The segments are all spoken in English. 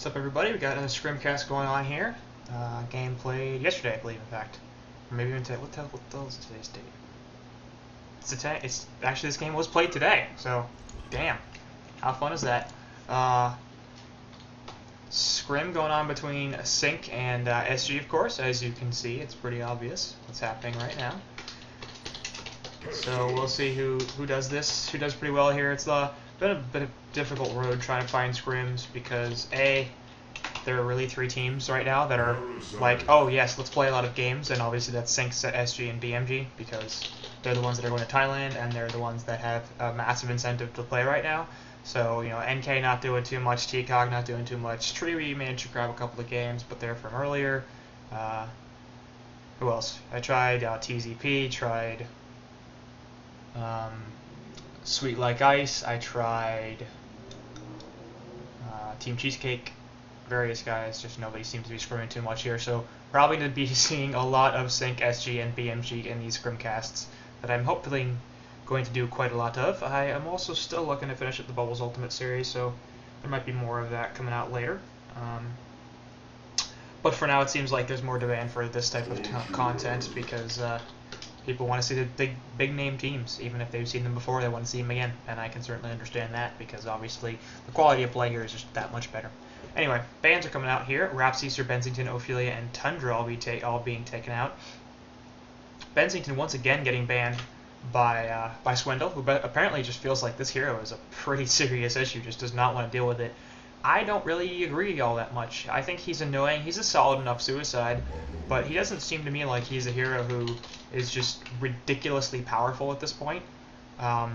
What's up, everybody? We got another Scrimcast going on here. Game played yesterday, I believe, in fact. Or maybe even today. What the hell is today's date? It's actually, this game was played today, so damn. How fun is that? Scrim going on between SynC and SG, of course. As you can see, it's pretty obvious what's happening right now. So we'll see who does this, who does pretty well here. It's been a bit of a difficult road trying to find scrims because there are really three teams right now that are like, oh yes, let's play a lot of games, and obviously that's SynC, SG, and BMG because they're the ones that are going to Thailand and they're the ones that have a massive incentive to play right now. So, you know, NK not doing too much, TCOG not doing too much, Treewee managed to grab a couple of games, but they're from earlier. Who else? I tried TZP, tried Sweet Like Ice, I tried Team Cheesecake, various guys, just nobody seems to be scrimming too much here, so probably going to be seeing a lot of SynC, SG, and BMG in these Scrimcasts that I'm hopefully going to do quite a lot of. I am also still looking to finish up the Bubbles Ultimate series, so there might be more of that coming out later. But for now, it seems like there's more demand for this type of content because people want to see the big name teams. Even if they've seen them before, they want to see them again, and I can certainly understand that because obviously the quality of play here is just that much better. Anyway, bans are coming out here. Rapseaster, Bensington, Ophelia, and Tundra all being taken out. Bensington once again getting banned by Swindle, who apparently just feels like this hero is a pretty serious issue, just does not want to deal with it. I don't really agree all that much. I think he's annoying. He's a solid enough suicide, but he doesn't seem to me like he's a hero who is just ridiculously powerful at this point. I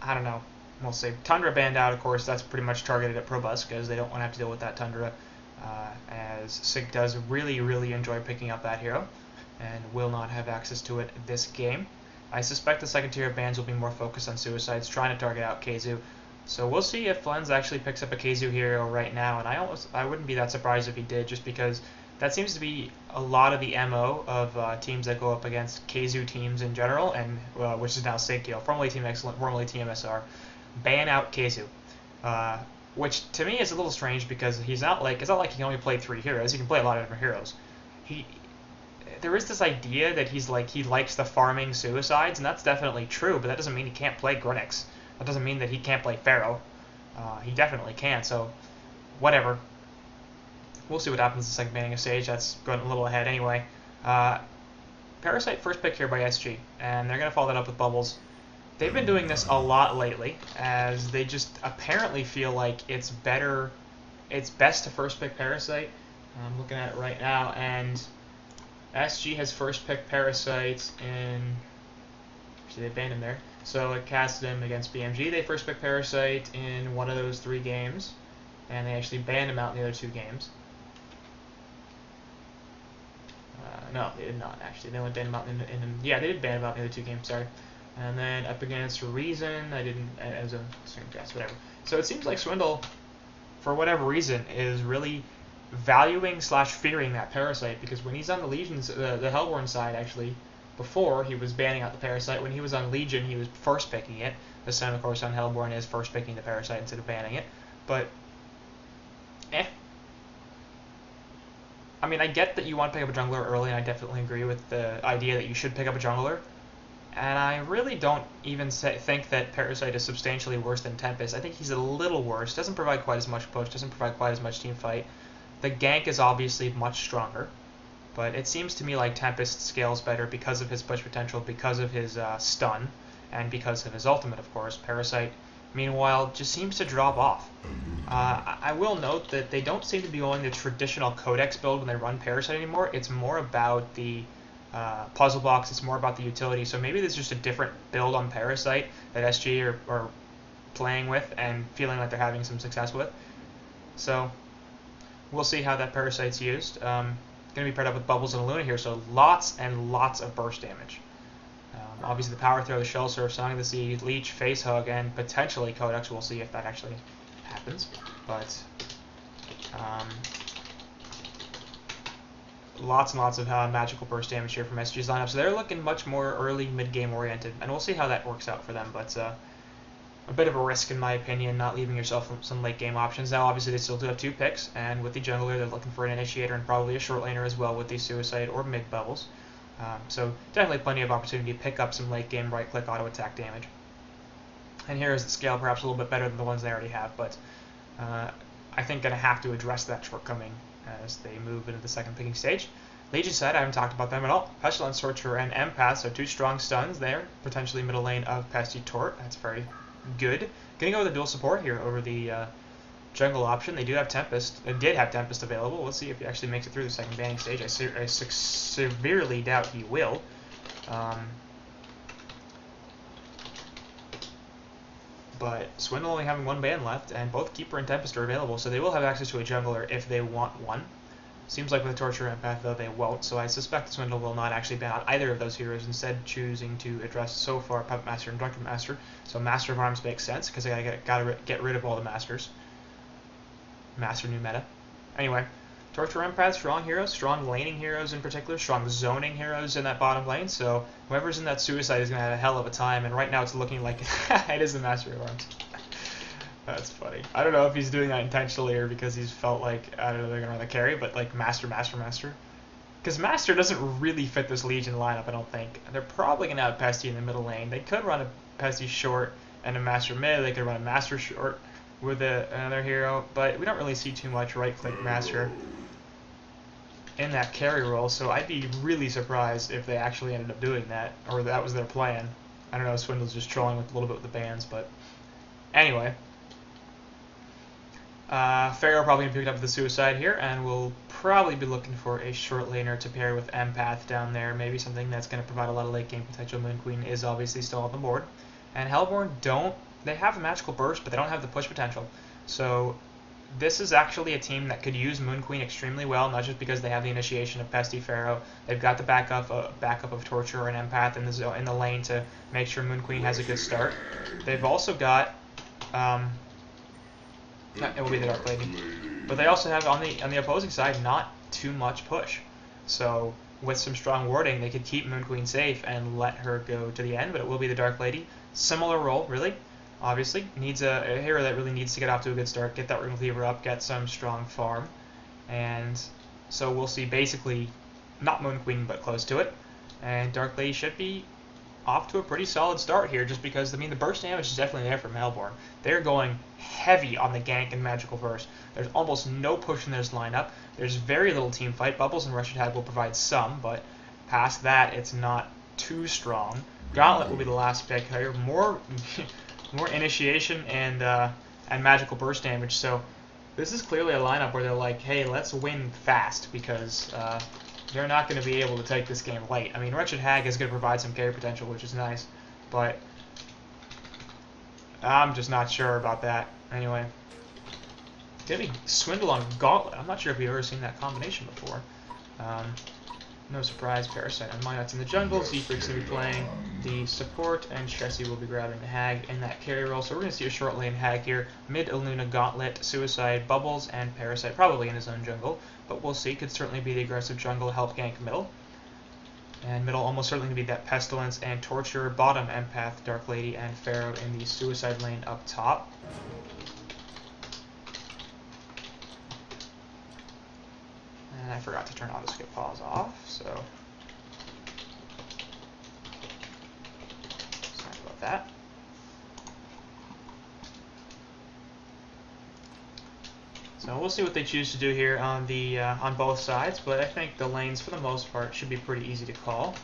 don't know. We'll see. Tundra banned out, of course. That's pretty much targeted at Probus because they don't want to have to deal with that Tundra, as SynC does really, really enjoy picking up that hero and will not have access to it this game. I suspect the second tier of bans will be more focused on suicides, trying to target out Keizu. So we'll see if Lens actually picks up a Keizu hero right now, and I wouldn't be that surprised if he did, just because that seems to be a lot of the MO of teams that go up against Keizu teams in general, and which is now SynC, formerly Team Excellent, formerly Team MSR, ban out Keizu. Which to me is a little strange because it's not like he can only play 3 heroes. He can play a lot of different heroes. There is this idea that he likes the farming suicides, and that's definitely true, but that doesn't mean he can't play Grunix. That doesn't mean that he can't play Pharaoh. He definitely can, so whatever. We'll see what happens the second banning of Sage. That's going a little ahead anyway. Parasite first pick here by SG, and they're going to follow that up with Bubbles. They've been doing this a lot lately, as they just apparently feel like it's best to first pick Parasite. I'm looking at it right now, and SG has first picked Parasite in... Actually, they banned him there. So it casted him against BMG. They first picked Parasite in one of those 3 games, and they actually banned him out in the other 2 games. No, they did not, actually. They only banned him out yeah, they did ban him out in the other 2 games, sorry. And then up against Reason, I didn't, as a Scrimcast, whatever. So it seems like Swindle, for whatever reason, is really valuing / fearing that Parasite, because when he's on the Legion's, the Hellborn side, actually, before he was banning out the Parasite, when he was on Legion, he was first picking it. This time, of course, on Hellborn is first picking the Parasite instead of banning it. But, I mean, I get that you want to pick up a jungler early, and I definitely agree with the idea that you should pick up a jungler. And I really don't even think that Parasite is substantially worse than Tempest. I think he's a little worse. Doesn't provide quite as much push, doesn't provide quite as much team fight. The gank is obviously much stronger. But it seems to me like Tempest scales better because of his push potential, because of his stun, and because of his ultimate, of course. Parasite, meanwhile, just seems to drop off. I will note that they don't seem to be going the traditional Codex build when they run Parasite anymore. It's more about the puzzle box, it's more about the utility. So maybe there's just a different build on Parasite that SG are playing with and feeling like they're having some success with. So we'll see how that Parasite's used. Going to be paired up with Bubbles and Luna here, so lots and lots of burst damage. Obviously the Power Throw, the Shell Surf, Sonic the Sea, Leech, Face Hug, and potentially Codex. We'll see if that actually happens. But lots and lots of magical burst damage here from SG's lineup. So they're looking much more early, mid-game oriented, and we'll see how that works out for them. But a bit of a risk in my opinion, not leaving yourself some late game options. Now obviously they still do have 2 picks, and with the jungler they're looking for an initiator and probably a short laner as well with the suicide or mid bubbles. So definitely plenty of opportunity to pick up some late game right click auto attack damage. And here is the scale perhaps a little bit better than the ones they already have, but I think going to have to address that shortcoming as they move into the second picking stage. Legion side, I haven't talked about them at all. Pestilence, Torture, and Empath, so 2 strong stuns there. Potentially middle lane of Pesty Tort. That's very good. Gonna go with a dual support here over the jungle option. They do have Tempest. They did have Tempest available. Let's see if he actually makes it through the second banning stage. I severely doubt he will. But Swindle only having 1 ban left, and both Keeper and Tempest are available, so they will have access to a jungler if they want one. Seems like with Torture Empath, though, they won't, so I suspect Swindle will not actually ban out either of those heroes, instead choosing to address so far Puppet Master and Drunken Master. So Master of Arms makes sense, because they gotta get rid of all the Masters. Master new meta. Anyway, Torture Empath, strong heroes, strong laning heroes in particular, strong zoning heroes in that bottom lane, so whoever's in that suicide is going to have a hell of a time, and right now it's looking like it is the Master of Arms. That's funny. I don't know if he's doing that intentionally or because he's felt like, I don't know, they're going to run the carry, but like Master. Because Master doesn't really fit this Legion lineup, I don't think. They're probably going to have Pesty in the middle lane. They could run a Pesty short and a Master mid. They could run a Master short with another hero, but we don't really see too much right-click Master in that carry role, so I'd be really surprised if they actually ended up doing that, or that was their plan. I don't know, Swindle's just trolling with a little bit with the bans, but anyway. Pharaoh probably picked up the suicide here, and we'll probably be looking for a short laner to pair with Empath down there. Maybe something that's going to provide a lot of late game potential. Moon Queen is obviously still on the board. And Hellborn they have a magical burst, but they don't have the push potential. So this is actually a team that could use Moon Queen extremely well, not just because they have the initiation of Pesty Pharaoh. They've got the backup of Torture and Empath in the lane to make sure Moon Queen has a good start. They've also got it will be the Dark Lady, but they also have on the opposing side not too much push. So with some strong warding, they could keep Moon Queen safe and let her go to the end. But it will be the Dark Lady. Similar role, really. Obviously, needs a hero that really needs to get off to a good start, get that Ring Cleaver up, get some strong farm, and so we'll see basically not Moon Queen but close to it. And Dark Lady should be off to a pretty solid start here, just because, I mean, the burst damage is definitely there from Hellborn. They're going heavy on the gank and magical burst. There's almost no push in this lineup. There's very little team fight. Bubbles and Rush Attack will provide some, but past that, it's not too strong. Gauntlet will be the last pick here. More initiation and magical burst damage. So this is clearly a lineup where they're like, hey, let's win fast, because they're not going to be able to take this game late. I mean, Wretched Hag is going to provide some carry potential, which is nice, but I'm just not sure about that. Anyway, getting Swindle on Gauntlet. I'm not sure if we've ever seen that combination before. No surprise, Parasite and Minot's in the jungle. Zephyr's going to be playing the support, and Chessie will be grabbing the Hag in that carry role. So we're going to see a short lane Hag here. Mid Illuna, Gauntlet, Suicide, Bubbles, and Parasite, probably in his own jungle. But we'll see. Could certainly be the aggressive jungle, help gank middle. And middle almost certainly going to be that Pestilence and Torture. Bottom, Empath, Dark Lady, and Pharaoh in the Suicide lane up top. And I forgot to turn auto skip pause off, so sorry about that. So we'll see what they choose to do here on the on both sides, but I think the lanes for the most part should be pretty easy to call.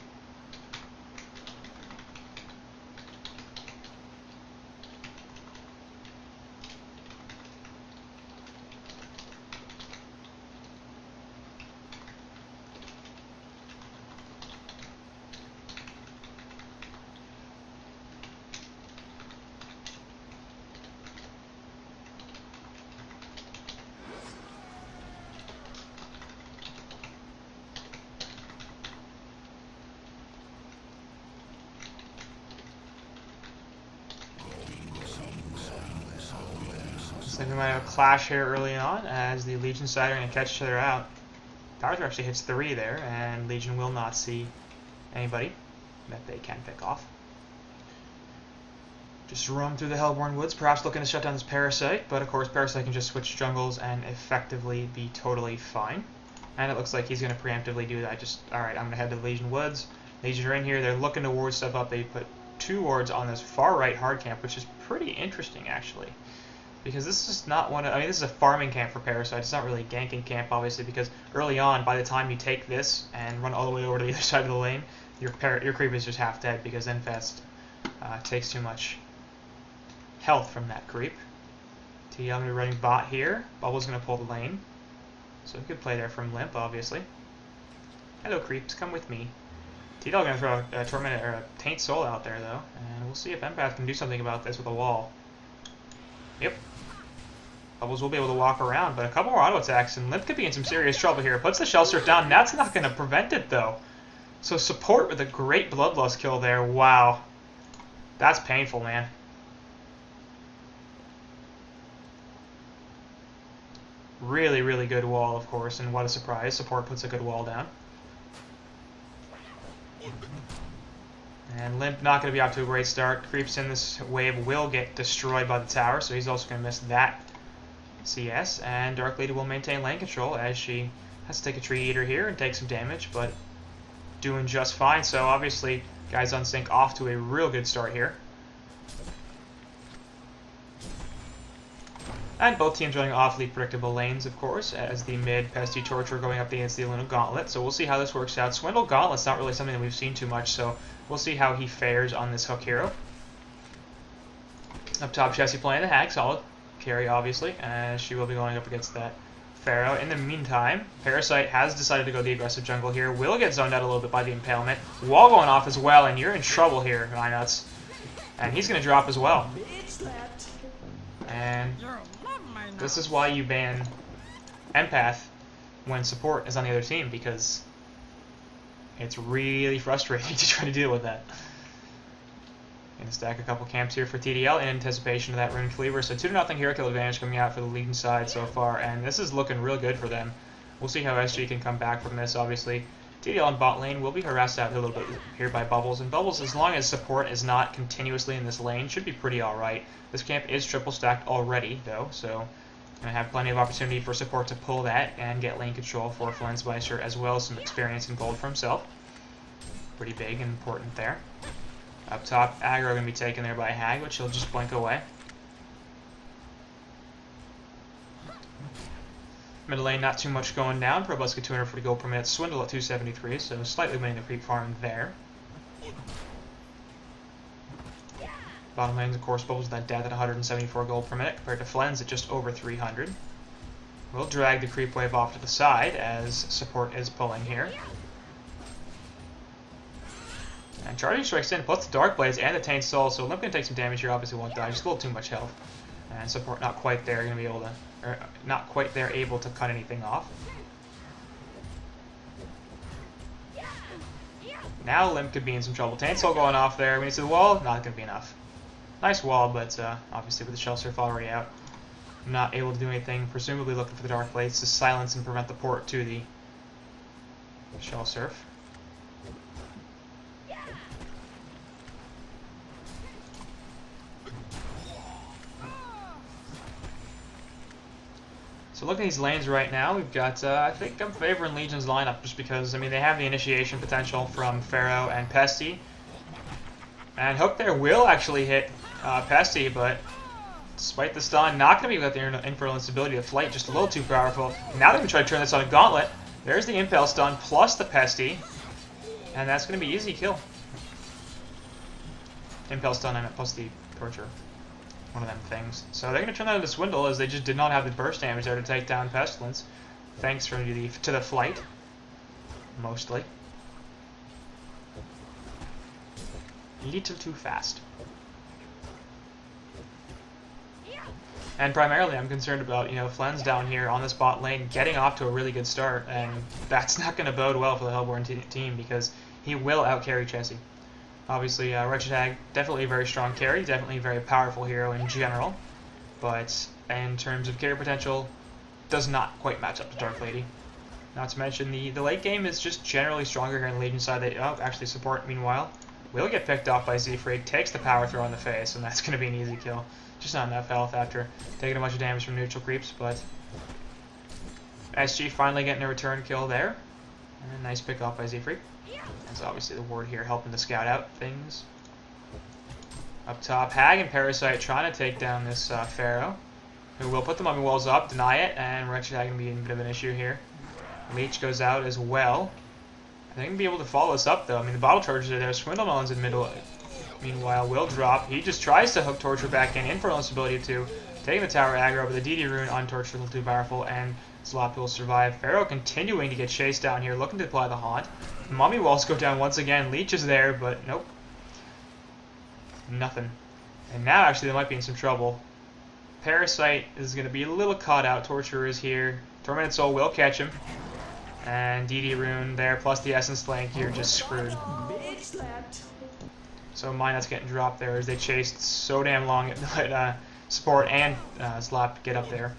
Looks like we might have a clash here early on, as the Legion side are going to catch each other out. Power actually hits 3 there, and Legion will not see anybody that they can pick off. Just roam through the Hellborn Woods, perhaps looking to shut down this Parasite, but of course Parasite can just switch jungles and effectively be totally fine. And it looks like he's going to preemptively do that. Alright, I'm going to head to the Legion Woods. Legion are in here, they're looking to ward stuff up. They put 2 wards on this far right hard camp, which is pretty interesting actually. Because this is not one of, I mean, this is a farming camp for Parasite. It's not really a ganking camp, obviously, because early on, by the time you take this and run all the way over to the other side of the lane, your creep is just half dead because Infest takes too much health from that creep. I'm going to be running bot here. Bubble's going to pull the lane. So good play there from Limp, obviously. Hello, creeps. Come with me. T-Dog going to throw a Torment or a Taint Soul out there, though. And we'll see if Empath can do something about this with a wall. Yep. Bubbles will be able to walk around, but a couple more auto attacks, and Limp could be in some serious trouble here. Puts the Shell Surf down. That's not going to prevent it, though. So support with a great Bloodlust kill there. Wow. That's painful, man. Really, really good wall, of course, and what a surprise. Support puts a good wall down. And Limp not going to be off to a great start. Creeps in this wave will get destroyed by the tower, so he's also going to miss that CS. And Dark Lady will maintain lane control as she has to take a Tree Eater here and take some damage, but doing just fine. So obviously, guys on SynC off to a real good start here. And both teams running awfully predictable lanes, of course, as the mid Pesty Torture going up against the Luna Gauntlet. So we'll see how this works out. Swindle Gauntlet's not really something that we've seen too much, so we'll see how he fares on this hook hero. Up top, Chessie playing the Hag, solid carry, obviously, as she will be going up against that Pharaoh. In the meantime, Parasite has decided to go the aggressive jungle here. Will get zoned out a little bit by the Impalement. Wall going off as well, and you're in trouble here, Nuts. And he's going to drop as well. And this is why you ban Empath when support is on the other team, because it's really frustrating to try to deal with that. Gonna stack a couple camps here for TDL in anticipation of that Rune Cleaver. So 2-0 hero kill advantage coming out for the Legion side so far, and this is looking real good for them. We'll see how SG can come back from this, obviously. TDL in bot lane will be harassed out a little bit here by Bubbles, and Bubbles, as long as support is not continuously in this lane, should be pretty alright. This camp is triple stacked already, though, so going to have plenty of opportunity for support to pull that and get lane control for Flensmeister, as well as some experience and gold for himself. Pretty big and important there. Up top, aggro going to be taken there by Hag, which he'll just blink away. Middle lane, not too much going down. Probus get 240 gold per minute. Swindle at 273, so slightly winning the creep farm there. Bottom lane's, of course, Bubbles with that death at 174 gold per minute, compared to Flens at just over 300. We'll drag the creep wave off to the side as support is pulling here. And Charging Strikes in, puts the Dark Blades and the Taint Soul, so Limp can take some damage here, obviously won't die, just a little too much health. And support not quite there, going to be able to, or not quite there able to cut anything off. Now Limp could be in some trouble. Taint Soul going off there, when you see the wall, not going to be enough. Nice wall, but obviously with the Shell Surf already out, not able to do anything, presumably looking for the Dark Blades to silence and prevent the port to the Shell Surf. So looking at these lanes right now, we've got, I think I'm favoring Legion's lineup just because, I mean, they have the initiation potential from Pharaoh and Pesty. And Hook there will actually hit Pesty, but despite the stun, not going to be with the Infernal Instability. The Flight just a little too powerful. Now they're going to try to turn this on a Gauntlet. There's the Impale stun plus the Pesty, and that's going to be easy kill. Impale stun, I meant, plus the Torture. One of them things. So they're going to turn that into Swindle, as they just did not have the burst damage there to take down Pestilence, thanks to the Flight, mostly. Little too fast. And primarily I'm concerned about, Flens down here on this bot lane getting off to a really good start, and that's not going to bode well for the Hellborn team because he will out-carry Chessie. Obviously, Wretched Hag, definitely a very strong carry, definitely a very powerful hero in general, but in terms of carry potential, does not quite match up to Dark Lady. Not to mention the late game is just generally stronger here on the Legion side. Actually support, meanwhile, Will get picked off by Z-Freak, takes the power throw in the face, and that's going to be an easy kill. Just not enough health after taking a bunch of damage from neutral creeps, but SG finally getting a return kill there. And a nice pick off by Z-Freak. That's obviously the ward here helping to scout out things. Up top, Hag and Parasite trying to take down this Pharaoh, who will put the mummy walls up, deny it, and Wretched Hag going to be a bit of an issue here. Leech goes out as well. I think he'll be able to follow us up, though. I mean, the bottle charges are there. Swindlemelon's in middle. Meanwhile, will drop. He just tries to hook Torture back in. Infernal Instability 2. Taking the tower aggro, but the DD rune on Torture a little too powerful, and Slop will survive. Pharaoh continuing to get chased down here, looking to apply the haunt. Mummy walls go down once again. Leech is there, but nope. Nothing. And now, actually, they might be in some trouble. Parasite is going to be a little caught out. Torturer is here. Tormented Soul will catch him. And DD rune there, plus the Essence flank, you're just screwed. So Minot's getting dropped there as they chased so damn long it let support and Slop get up there.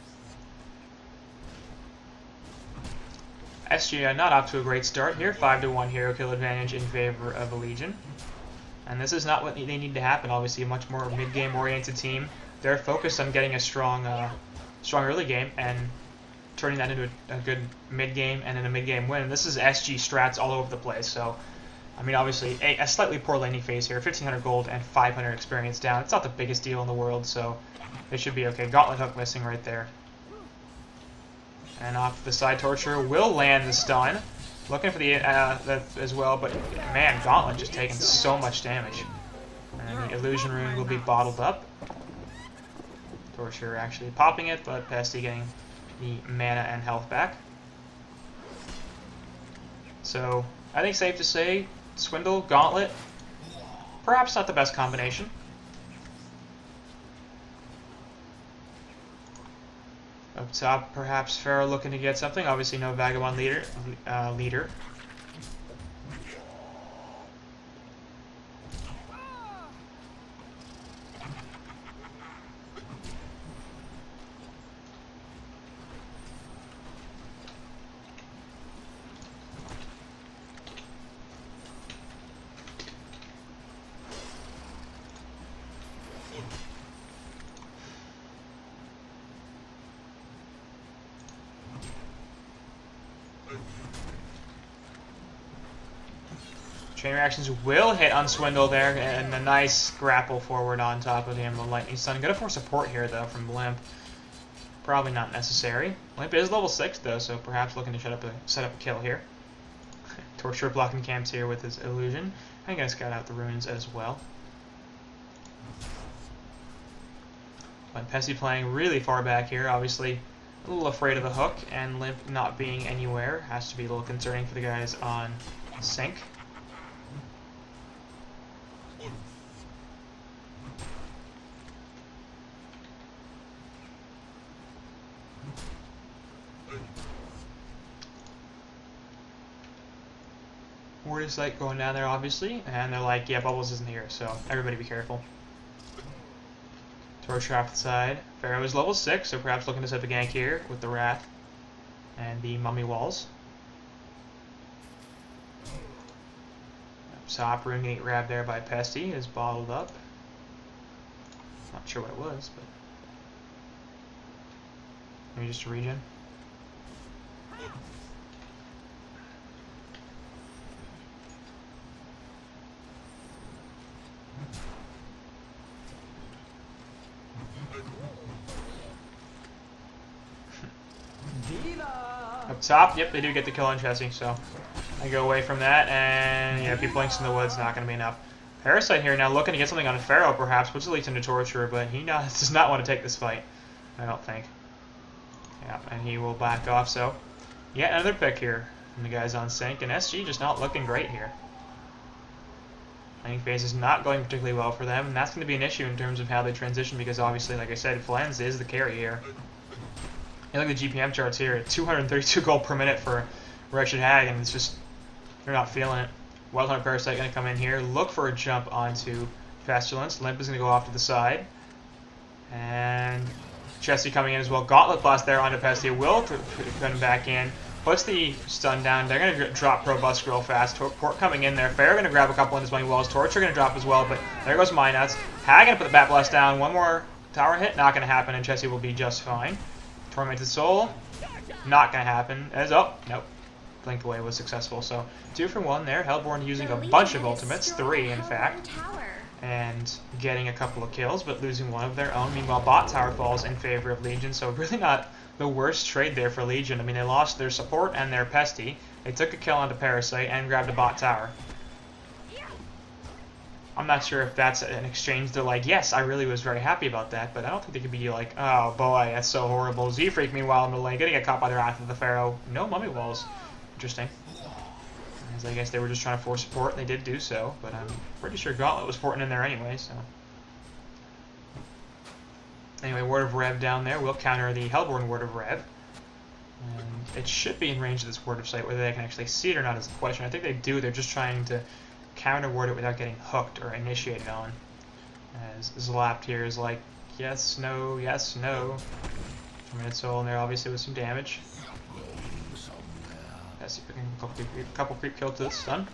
SG not off to a great start here. 5-1 hero kill advantage in favor of a Legion. And this is not what they need to happen. Obviously, a much more mid-game oriented team. They're focused on getting a strong early game and turning that into a good mid-game and then a mid-game win. And this is SG strats all over the place. So, I mean, obviously, a slightly poor laning phase here. 1,500 gold and 500 experience down. It's not the biggest deal in the world, so they should be okay. Gauntlet hook missing right there. And off to the side, Torture will land the stun. Looking for the that as well, but man, Gauntlet just taking so much damage. And the Illusion Rune will be bottled up. Torture actually popping it, but Pesty getting the mana and health back. So, I think safe to say, Swindle, Gauntlet, perhaps not the best combination. Up top, perhaps Pharaoh looking to get something. Obviously, no Vagabond leader. Chain reactions will hit on Swindle there, and a nice grapple forward on top of the Emerald Lightning Stun. Gonna force support here, though, from Limp. Probably not necessary. Limp is level 6, though, so perhaps looking to set up a kill here. Torture blocking camps here with his Illusion. I'm gonna scout out the runes as well. But Pesty playing really far back here, obviously a little afraid of the hook, and Limp not being anywhere has to be a little concerning for the guys on SynC. Word is like going down there, obviously, and they're like, yeah, Bubbles isn't here, so everybody be careful. Torture off the side. Pharaoh is level 6, so perhaps looking to set the gank here with the Wrath and the Mummy Walls. Top rune getting grabbed there by Pesty is bottled up. Not sure what it was, but maybe just a regen. Up top, yep, they do get the kill on Chessie, so I go away from that, and yeah, if he blinks in the woods, not going to be enough. Parasite here now looking to get something on Pharaoh, perhaps, puts it leads into Torturer, but he does not want to take this fight, I don't think. Yeah, and he will back off, so yet another pick here from the guys on SynC, and SG just not looking great here. Laning phase is not going particularly well for them, and that's going to be an issue in terms of how they transition, because obviously, like I said, Flens is the carry here. You look at the GPM charts here, 232 gold per minute for Wretched Hag, and it's just, they're not feeling it. Wildhunter Parasite going to come in here, look for a jump onto Pestilence. Limp is going to go off to the side. And Chessie coming in as well. Gauntlet Blast there onto Pesty. Will put him back in. puts the stun down. They're going to drop Probusk real fast. Port coming in there. Fair going to grab a couple in his money walls. Torture going to drop as well, but there goes Minuts. Hag going to put the Bat Blast down. One more tower hit, not going to happen, and Chessie will be just fine. Tormented Soul, not going to happen. Nope. Blink Away was successful, so 2 for 1 there. Hellborn using a bunch of ultimates, 3 in fact, and getting a couple of kills, but losing one of their own. Meanwhile, bot tower falls in favor of Legion, so really not the worst trade there for Legion. I mean, they lost their support and their Pesty. They took a kill onto Parasite and grabbed a bot tower. I'm not sure if that's an exchange they're like, yes, I really was very happy about that, but I don't think they could be like, oh boy, that's so horrible. Z-Freak, meanwhile, in the lane, getting a caught by the Wrath of the Pharaoh. No mummy walls. Interesting. As I guess they were just trying to force support, and they did do so, but I'm pretty sure Gauntlet was porting in there anyway, so. Anyway, Word of Rev down there will counter the Hellborn Word of Rev. And it should be in range of this Word of Sight. Whether they can actually see it or not is the question. I think they do. They're just trying to counter word it without getting hooked or initiated on. As Zlapped here is like, yes, no, yes, no. Tormented Soul in there obviously with some damage. Let's see if we can get a couple creep kills to the stun.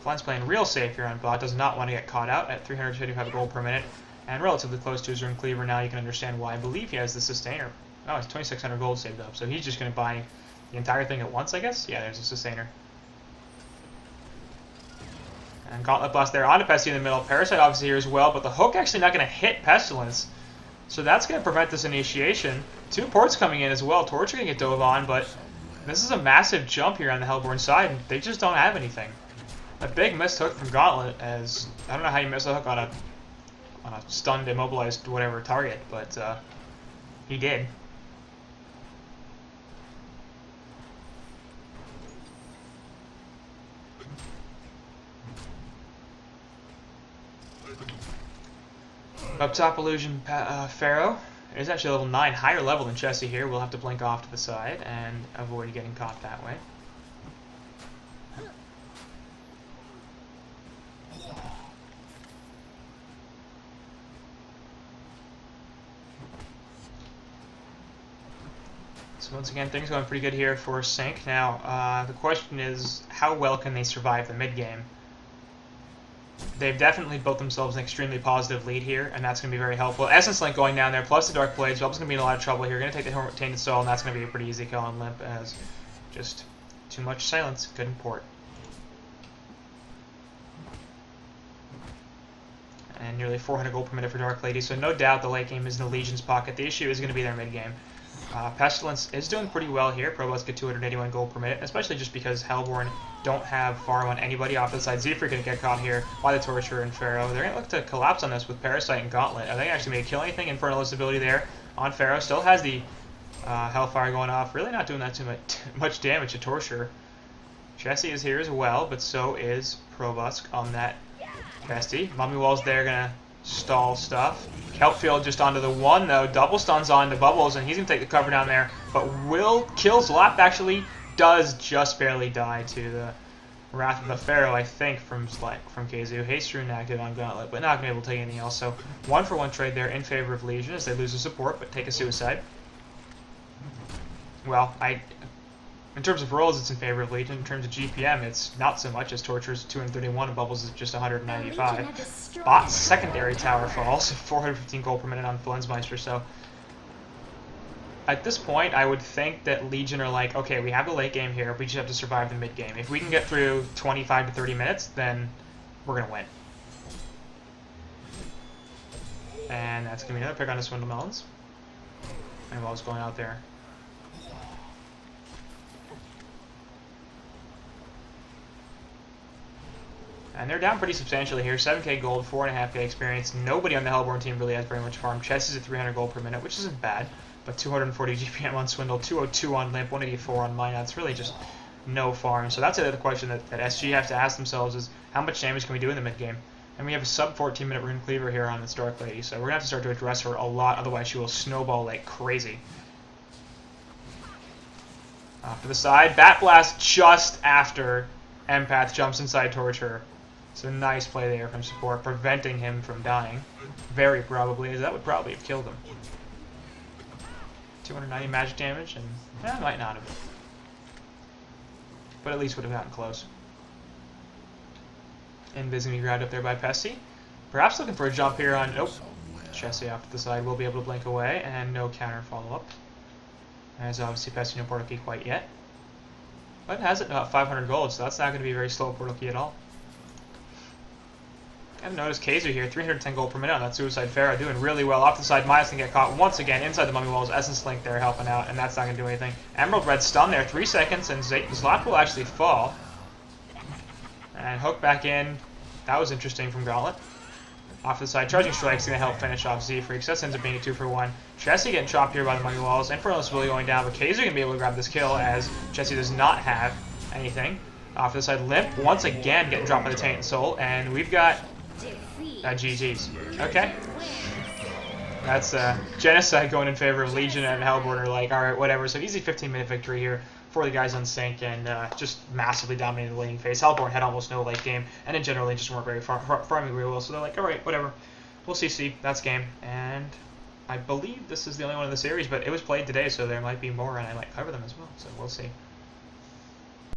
Flint's playing real safe here on bot, does not want to get caught out at 355 gold per minute. And relatively close to his Rune Cleaver now, you can understand why. I believe he has the Sustainer. Oh, it's 2,600 gold saved up, so he's just going to buy the entire thing at once, I guess? Yeah, there's a Sustainer. And Gauntlet Blast there onto Pesty in the middle. Parasite obviously here as well, but the hook actually not going to hit Pestilence. So that's going to prevent this initiation. 2 ports coming in as well. Torture going to get dove on, but this is a massive jump here on the Hellborn side, and they just don't have anything. A big missed hook from Gauntlet, as I don't know how you miss a hook on a stunned, immobilized, whatever target, but he did. Up top, Illusion Pharaoh is actually level 9, higher level than Chessie here. We'll have to blink off to the side and avoid getting caught that way. So once again, things going pretty good here for SynC. Now, the question is, how well can they survive the mid game? They've definitely built themselves an extremely positive lead here, and that's going to be very helpful. Essence Link going down there, plus the Dark Blades. Rebel's going to be in a lot of trouble here. Going to take the Tainted Soul, and that's going to be a pretty easy kill on Limp, as just too much silence. Couldn't port. And nearly 400 gold per minute for Dark Lady, so no doubt the late game is in the Legion's pocket. The issue is going to be their mid game. Pestilence is doing pretty well here. Probusk get 281 gold per minute, especially just because Hellborn don't have farm on anybody off the side. Z-Freak going to get caught here by the Torturer and Pharaoh. They're going to look to collapse on this with Parasite and Gauntlet. Are they actually going to kill anything? Infernalist ability there on Pharaoh. Still has the Hellfire going off. Really not doing that too much damage to Torturer. Chessie is here as well, but so is Probusk on that Pesty. Mummy Wall's there, going to stall stuff. Kelpfield just onto the 1 though. Double stuns on to Bubbles, and he's going to take the cover down there. But will kill Zlap, actually does just barely die to the Wrath of the Pharaoh, I think, from KZU. Haste Rune active on Gauntlet, but not going to be able to take anything else. So 1-for-1 trade there in favor of Legion as they lose the support, but take a suicide. Well, in terms of rolls, it's in favor of Legion. In terms of GPM, it's not so much, as Torture's 231 and Bubbles is just 195. Bot's secondary tower falls, 415 gold per minute on Flensmeister, so at this point, I would think that Legion are like, okay, we have the late game here, we just have to survive the mid game. If we can get through 25 to 30 minutes, then we're going to win. And that's going to be another pick on the Swindle Melons. And Bubbles going out there. And they're down pretty substantially here. 7k gold, 4.5k experience. Nobody on the Hellborn team really has very much farm. Chess is at 300 gold per minute, which isn't bad. But 240 GPM on Swindle, 202 on Limp, 184 on Mina. It's really just no farm. So that's the question that SG have to ask themselves is, how much damage can we do in the mid game? And we have a sub 14 minute Rune Cleaver here on this Dark Lady. So we're going to have to start to address her a lot, otherwise she will snowball like crazy. Off to the side. Bat Blast just after Empath jumps inside Torture. So nice play there from support, preventing him from dying. Very probably, as that would probably have killed him. 290 magic damage, and might not have. But at least would have gotten close. Invis gonna be grabbed up there by Pesty. Perhaps looking for a jump here on... Nope. Chessie off to the side will be able to blink away, and no counter follow-up. As obviously Pesty no portal key quite yet. But has it about 500 gold, so that's not going to be a very slow portal key at all. I've noticed Kaiser here, 310 gold per minute on that Suicide Pharaoh, doing really well. Off the side, Midas can get caught once again inside the Mummy Walls. Essence Link there helping out, and that's not going to do anything. Emerald Red stun there, 3 seconds, and Zlap will actually fall. And hook back in. That was interesting from Gauntlet. Off the side, Charging Strike's going to help finish off Z-Freaks. That ends up being a 2-for-1. Chessie getting chopped here by the Mummy Walls. Infernal's really going down, but Kaiser going to be able to grab this kill as Chessie does not have anything. Off to the side, Limp once again getting dropped by the Tainted Soul, and we've got GG's. Okay. That's Genocide going in favor of Legion and Hellborn. Like, alright, whatever. So easy 15-minute victory here for the guys on SynC, and just massively dominated the laning phase. Hellborn had almost no late game, and in general they just weren't very farming very well. So they're like, alright, whatever. We'll see. That's game. And I believe this is the only one in the series, but it was played today, so there might be more, and I might cover them as well. So we'll see.